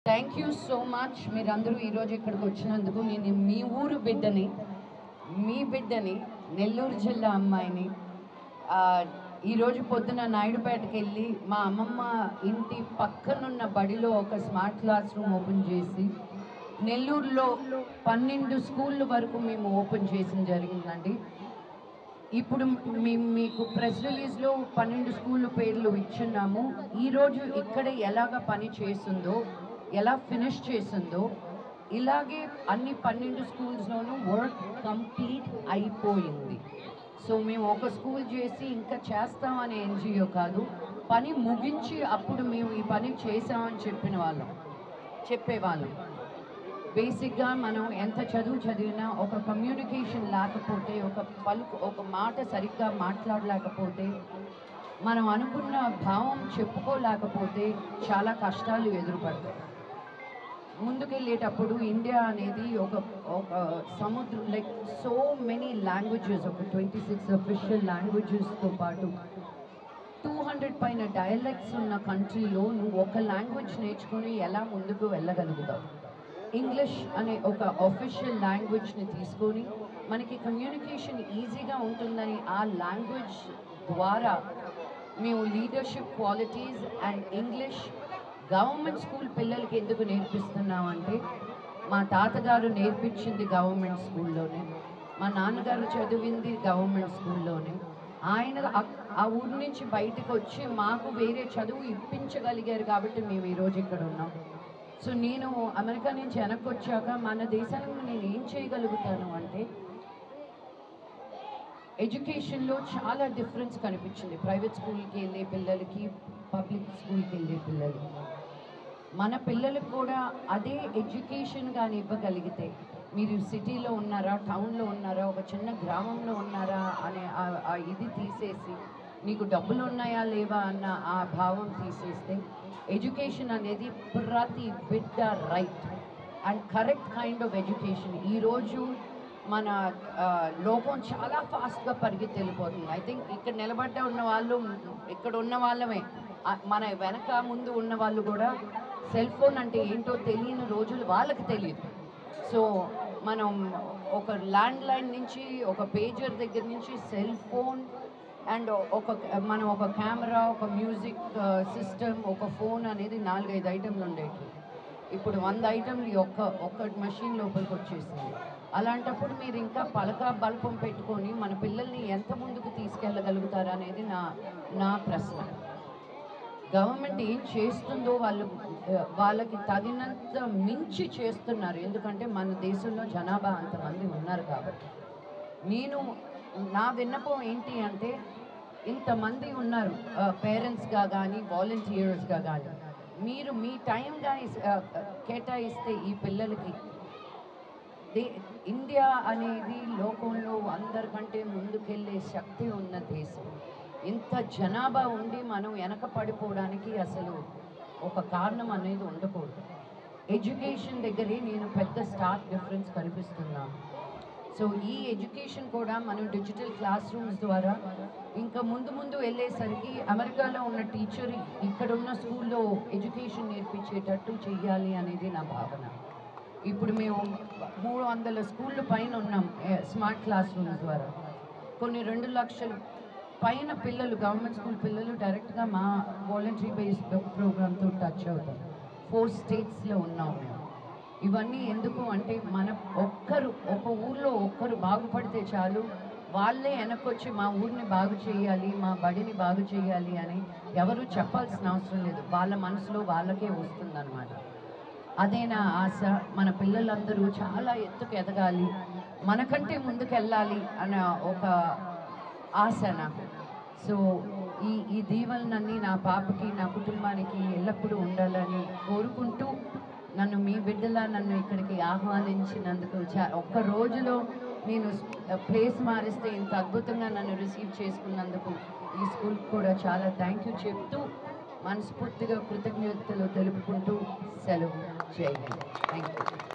Thank you so much. మీరందరూ ఈరోజు ఇక్కడికి వచ్చినందుకు. నేను మీ ఊరు బిడ్డని, మీ బిడ్డని, నెల్లూరు జిల్లా అమ్మాయిని. ఈరోజు పొద్దున నాయుడుపేటకి వెళ్ళి మా అమ్మమ్మ ఇంటి పక్కనున్న బడిలో ఒక స్మార్ట్ క్లాస్ రూమ్ ఓపెన్ చేసి, నెల్లూరులో 12 స్కూళ్ళ వరకు మేము ఓపెన్ చేసిన జరిగిందండి. ఇప్పుడు మీకు ప్రెస్ రిలీజ్లో 12 స్కూళ్ళ పేర్లు ఇచ్చున్నాము. ఈరోజు ఇక్కడ ఎలాగ పని చేస్తుందో, ఎలా ఫినిష్ చేసిందో, ఇలాగే అన్ని 12 స్కూల్స్లోనూ వర్క్ కంప్లీట్ అయిపోయింది. సో మేము ఒక స్కూల్ చేసి ఇంకా చేస్తామనే ఎన్జిఓ కాదు, పని ముగించి అప్పుడు మేము ఈ పని చేసామని చెప్పేవాళ్ళం. బేసిక్గా మనం ఎంత చదివినా ఒక కమ్యూనికేషన్ లేకపోతే, ఒక మాట సరిగ్గా మాట్లాడలేకపోతే, మనం అనుకున్న భావం చెప్పుకోలేకపోతే చాలా కష్టాలు ఎదురుపడతాయి. ముందుకెళ్ళేటప్పుడు ఇండియా అనేది ఒక సముద్రం, లైక్ సో మెనీ లాంగ్వేజెస్, ఒక 26 అఫీషియల్ లాంగ్వేజెస్తో పాటు 200 పైన డైలెక్ట్స్ ఉన్న కంట్రీలో నువ్వు ఒక లాంగ్వేజ్ నేర్చుకొని ఎలా ముందుకు వెళ్ళగలుగుతావు? ఇంగ్లీష్ అనే ఒక అఫీషియల్ లాంగ్వేజ్ని తీసుకొని మనకి కమ్యూనికేషన్ ఈజీగా ఉంటుందని ఆ లాంగ్వేజ్ ద్వారా మేము leadership qualities and English government school పిల్లలకి ఎందుకు నేర్పిస్తున్నామంటే, మా తాతగారు నేర్పించింది గవర్నమెంట్ స్కూల్లోనే, మా నాన్నగారు చదివింది గవర్నమెంట్ స్కూల్లోనే. ఆయన ఆ ఊరి నుంచి బయటకు వచ్చి మాకు వేరే చదువు ఇప్పించగలిగారు కాబట్టి మేము ఈరోజు ఇక్కడ ఉన్నాం. సో నేను అమెరికా నుంచి వెనక్కి వచ్చాక మన దేశానికి నేను ఏం చేయగలుగుతాను అంటే, ఎడ్యుకేషన్లో చాలా డిఫరెన్స్ కనిపించింది ప్రైవేట్ స్కూల్కి వెళ్ళే పిల్లలకి, పబ్లిక్ స్కూల్కి వెళ్ళే పిల్లలకి. మన పిల్లలకు కూడా అదే ఎడ్యుకేషన్ కానీ ఇవ్వగలిగితే, మీరు సిటీలో ఉన్నారా, టౌన్లో ఉన్నారా, ఒక చిన్న గ్రామంలో ఉన్నారా అనే ఇది తీసేసి, నీకు డబ్బులు ఉన్నాయా లేవా అన్న ఆ భావం తీసేస్తే, ఎడ్యుకేషన్ అనేది ప్రతి బిడ్డ right and correct kind of education. ఈరోజు మన లోకం చాలా ఫాస్ట్గా పరిగెత్తి వెళ్ళిపోతుంది. ఐ థింక్ ఇక్కడ ఉన్న వాళ్ళు, ఇక్కడ ఉన్న వాళ్ళమే, మన వెనక ముందు ఉన్న వాళ్ళు కూడా సెల్ ఫోన్ అంటే ఏంటో తెలియని రోజులు వాళ్ళకి తెలియదు. సో మనం ఒక ల్యాండ్ లైన్ నుంచి, ఒక పేజర్ దగ్గర నుంచి సెల్ ఫోన్ అండ్ మనం ఒక కెమెరా, ఒక మ్యూజిక్ సిస్టమ్, ఒక ఫోన్ అనేది 4-5 ఐటెంలు ఉండేవి. ఇప్పుడు 100 ఐటెంలు ఒక్క మెషిన్ లోపలికి వచ్చేసింది. అలాంటప్పుడు మీరు ఇంకా బల్పం పెట్టుకొని మన పిల్లల్ని ఎంత ముందుకు తీసుకెళ్ళగలుగుతారు అనేది నా ప్రశ్న. గవర్నమెంట్ ఏం చేస్తుందో వాళ్ళకి తగినంత మించి చేస్తున్నారు. ఎందుకంటే మన దేశంలో జనాభా అంతమంది ఉన్నారు కాబట్టి. నా విన్నపం ఏంటి అంటే, ఇంతమంది ఉన్నారు పేరెంట్స్గా కానీ వాలంటీర్స్గా కానీ, మీరు మీ టైం కానీ కేటాయిస్తే ఈ పిల్లలకి, ఇండియా అనేది లోకంలో అందరికంటే ముందుకెళ్ళే శక్తి ఉన్న దేశం. ఇంత జనాభా ఉండి మనం వెనక పడిపోవడానికి అసలు ఒక కారణం అనేది ఉండకూడదు. ఎడ్యుకేషన్ దగ్గరే నేను పెద్ద స్టార్క్ డిఫరెన్స్ కనిపిస్తున్నాను. సో ఈ ఎడ్యుకేషన్ కూడా మనం డిజిటల్ క్లాస్ రూమ్స్ ద్వారా ఇంకా ముందు వెళ్ళేసరికి అమెరికాలో ఉన్న టీచర్ ఇక్కడున్న స్కూల్లో ఎడ్యుకేషన్ నేర్పించేటట్టు చెయ్యాలి అనేది నా భావన. ఇప్పుడు మేము 300 స్కూళ్ళ పైన ఉన్నాం స్మార్ట్ క్లాస్ రూమ్స్ ద్వారా. కొన్ని 2 లక్షల పైన పిల్లలు, గవర్నమెంట్ స్కూల్ పిల్లలు డైరెక్ట్గా మా వాలంటరీ బేస్డ్ ప్రోగ్రామ్తో టచ్ అవుతారు. 4 స్టేట్స్లో ఉన్నాం మేము. ఇవన్నీ ఎందుకు అంటే, ఒక ఊర్లో ఒక్కరు బాగుపడితే చాలు, వాళ్ళే వెనక్కొచ్చి మా ఊరిని బాగు చేయాలి, మా బడిని బాగు చేయాలి అని ఎవరు చెప్పాల్సిన అవసరం లేదు. వాళ్ళ మనసులో వాళ్ళకే వస్తుందన్నమాట. అదే నా ఆశ. మన పిల్లలందరూ చాలా ఎత్తుకు ఎదగాలి, మనకంటే ముందుకెళ్ళాలి అన్న ఒక ఆశ నాకు. సో ఈ దీవెనలన్నీ నా పాపకి, నా కుటుంబానికి ఎల్లప్పుడూ ఉండాలని కోరుకుంటూ, నన్ను మీ బిడ్డలా నన్ను ఇక్కడికి ఆహ్వానించినందుకు, ఒక్క రోజులో నేను ప్లేస్ మారిస్తే ఇంత అద్భుతంగా నన్ను రిసీవ్ చేసుకున్నందుకు ఈ స్కూల్కి కూడా చాలా థ్యాంక్ యూ చెప్తూ, మనస్ఫూర్తిగా కృతజ్ఞతలు తెలుపుకుంటూ సెలవు చేయండి. Thank you.